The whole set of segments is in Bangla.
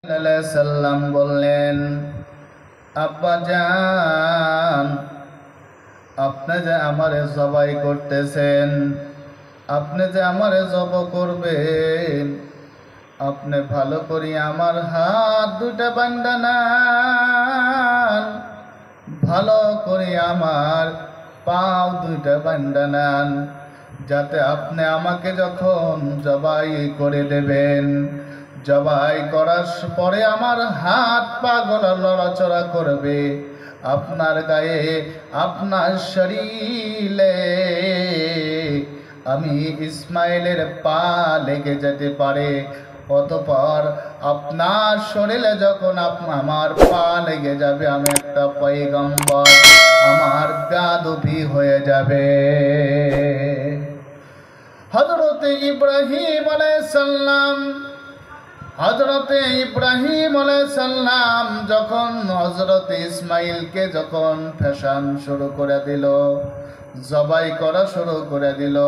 সাল্লাম বললেন, আব্বা জান, আপনি যে আমারে জবাই করতেছেন, আপনি যে আমারে জব করবেন, আপনি ভালো করে আমার হাত দুটা বান্ধা নেন, ভালো করে আমার পাও দুইটা বান্ধা নেন, যাতে আপনি আমাকে যখন জবাই করে দেবেন, জবাই করার পরে আমার হাত পা গলা লড়াচড়া করবে, আপনার গায়ে আপনার শরীরে আমি ইসমাইলের পা লেগে যেতে পারে। অতঃপর আপনার শরীরে যখন আমার পা লেগে যাবে, আমি একটা পয়গম্বর, আমার বেয়াদবি হয়ে যাবে। হযরতে ইব্রাহিম আলাইহিস সালাম যখন হযরতে ইসমাইলকে যখন ফ্যাশন শুরু করে দিল, জবাই করা শুরু করে দিল,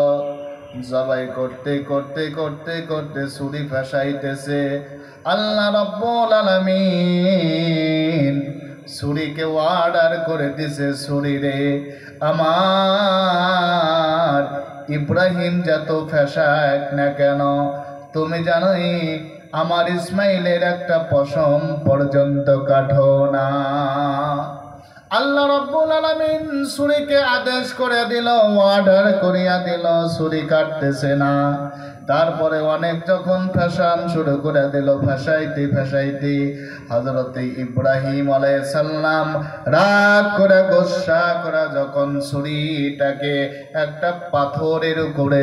জবাই করতে করতে করতে করতে ছুরি ফেসাইতেছে, আল্লাহ রাব্বুল আলামিন ছুরিকে অর্ডার করে দিছে, ছুরি রে আমার ইব্রাহিম যত ফেসাক না কেন, তুমি জানোই আমার ইসমাইলের একটা পশম পর্যন্ত কাটো না। আল্লাহ রাব্বুল আলামিন ছুরিকে আদেশ করে দিল, অর্ডার করিয়া দিল, ছুরি কাটতেছে না। তারপরে অনেক যখন ফ্যাশন শুরু করে দিল, ফ্যাসাইতে ফ্যাসাইতে হযরতে ইব্রাহিম আলাইহিস সালাম রাগ করে গোসা করে যখন ছুরিটাকে একটা পাথরের উপরে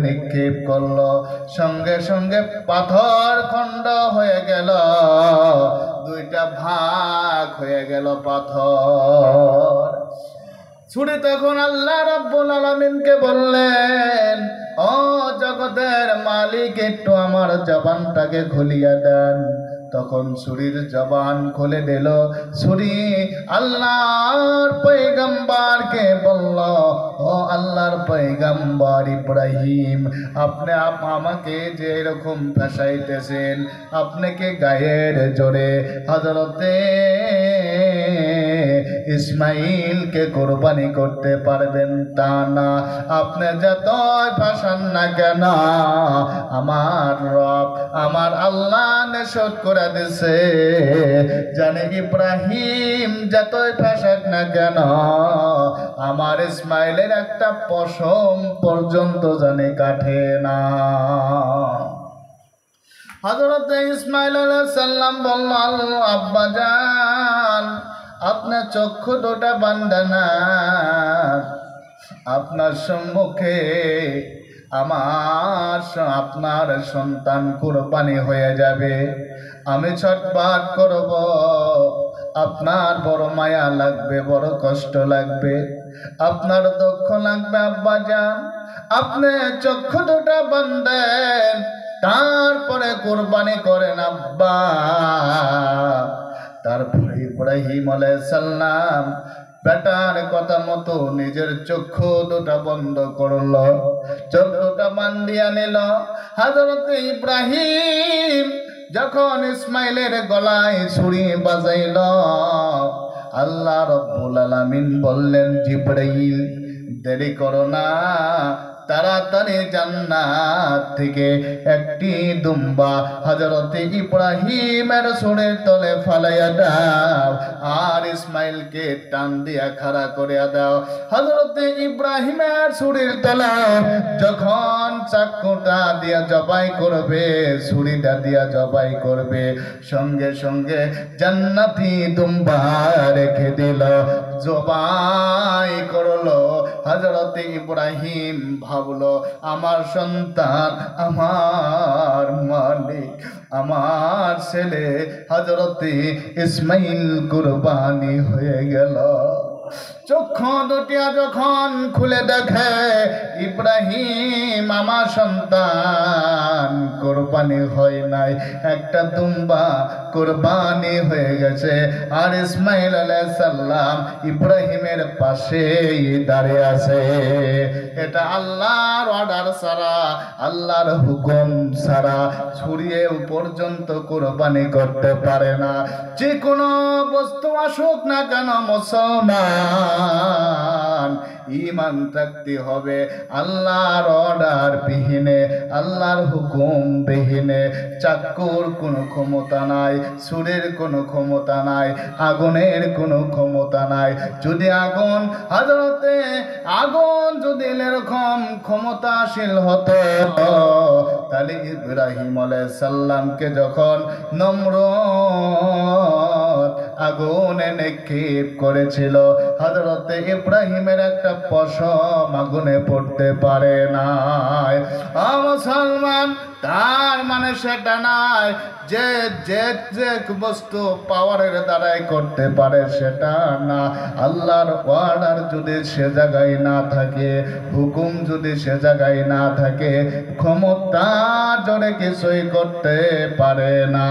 নিক্ষেপ করলো, সঙ্গে সঙ্গে পাথর খণ্ড হয়ে গেল, দুইটা ভাগ হয়ে গেল পাথর। ছুরি তখন আল্লাহ রাব্বুল আলামিনকে বললেন, ও জগতের মালিক, একটু আমার জবানটাকে খুলিয়া দেন। তখন ছুরির জবান খুলে দিল। ছুরি আল্লাহর পয়গম্বরকে বলল, ও আল্লাহর পয়গম্বর ইব্রাহিম, আপনি আমাকে যে এরকম ফাঁসাইতেছেন, আপনাকে গায়ের জোরে হযরতে ইসমাইলকে কোরবানি করতে পারবেন তা না। আপনি যতই ফাঁসান না কেন, আমার রব আমার আল্লাহ নিষেধ করে দিছে, জানে ইব্রাহিম যতই ফাঁসাক না কেন, আমার ইসমাইলের একটা পশম পর্যন্ত জানে কাটে না। হযরত ইসমাইল আলাইহিস সালাম বলল, আব্বা জান, আপনার চক্ষু দুটা বান্ধা না, আপনার সম্মুখে আপনার সন্তান কুরবানি হয়ে যাবে, আমি ছটফট করব, আপনার বড় মায়া লাগবে, বড় কষ্ট লাগবে, আপনার দুঃখ লাগবে। আব্বা জান, আপনি চক্ষু দুটা বান্ধেন, তারপরে কুরবানি করেন আব্বা। তারপরে ইব্রাহিম আলাইহিস সালাম বেটার কথা মতো নিজের চক্ষু দুটা বন্ধ করলো, চোখ দুটা বান্ধিয়া নিল। হযরত ইব্রাহিম যখন ইসমাইলের গলায় ছুরি বাজাইল, আল্লাহ রাব্বুল আলামিন বললেন, জিবরাইল দেরি করো না, তাড়াতাড়ি জান্নাত থেকে একটি দুম্বা হযরতে ইব্রাহিমের ছুরির তলে ফালাইয়া দাও, আর ইসমাইলকে টান দিয়া খাড়া করিয়া দাও। হযরতে ইব্রাহিমের ছুরির তলে যখন চাকুটা দিয়া জবাই করবে, ছুরিটা দিয়া জবাই করবে, সঙ্গে সঙ্গে জান্নাতি দুম্বা রেখে দিল, জবাই করলো। হযরতে ইব্রাহিম ভাবলো, আমার সন্তান, আমার মালিক, আমার ছেলে হযরতে ইসমাইল কুরবানি হয়ে গেল। চক্ষু দুটিয়া যখন খুলে দেখে ইব্রাহিম আমার সন্তান কোরবানি হয় নাই, একটা দুম্বা কোরবানি হয়ে গেছে। আর ইসমাইল আলাইহিস সালাম ইব্রাহিমের পাশেই দাঁড়িয়ে আছে। এটা আল্লাহর অর্ডার ছাড়া, আল্লাহর হুকুম ছাড়া ছুরিয়ে পর্যন্ত কোরবানি করতে পারে না। যে কোনো বস্তু আসুক না কেন মুসলমান ঈমান রাখতে হবে আল্লাহর অর্ডার বিহীনে, আল্লাহর হুকুম বিহীনে। চাকুর কোনো ক্ষমতা নাই, ছুরির কোনো ক্ষমতা নাই, আগুনের কোনো ক্ষমতা নাই। যদি আগুন যদি এরকম ক্ষমতাশীল হতো, তাহলে ইব্রাহিম আলাইহিস সালামকে যখন নমরুদ আগুনে নিক্ষেপ করেছিল, হযরতে ইব্রাহিমের একটা পশম আগুনে পড়তে পারে নাই। মুসলমান, তার মানে সেটা নাই যে যে যে বস্তু পাওয়ারের দ্বারাই করতে পারে, সেটা না। আল্লাহর অর্ডার যদি সে জায়গায় না থাকে, হুকুম যদি সে জায়গায় না থাকে, ক্ষমতা জোরে কিছুই করতে পারে না।